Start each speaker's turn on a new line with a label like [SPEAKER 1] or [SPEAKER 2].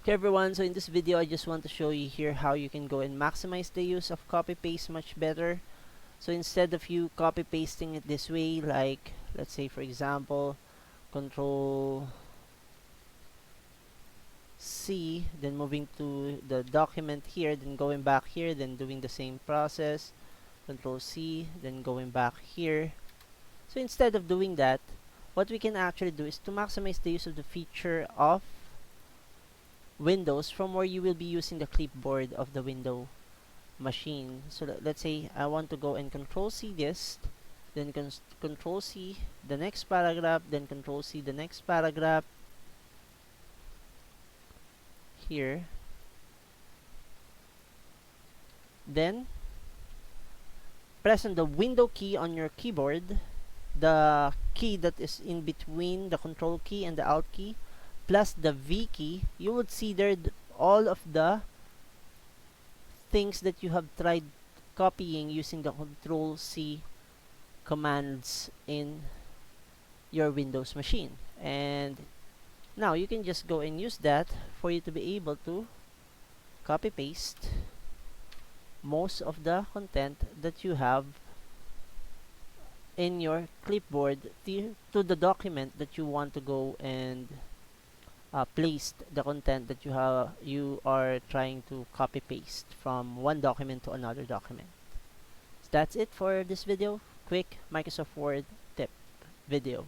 [SPEAKER 1] Okay everyone, so in this video I just want to show you here how you can go and maximize the use of copy paste much better. So instead of you copy pasting it this way, like let's say for example control C, then moving to the document here, then going back here, then doing the same process, control C, then going back here. So instead of doing that, what we can actually do is to maximize the use of the feature of Windows from where you will be using the clipboard of the window machine. So let's say I want to go and control C this, then control C the next paragraph, then control C the next paragraph here, then press on the window key on your keyboard, the key that is in between the control key and the alt key, plus the V key. You would see there all of the things that you have tried copying using the control C commands in your Windows machine. And now you can just go and use that for you to be able to copy paste most of the content that you have in your clipboard to the document that you want to go and place the content that you are trying to copy paste from one document to another document. So that's it for this video. Quick Microsoft Word tip video.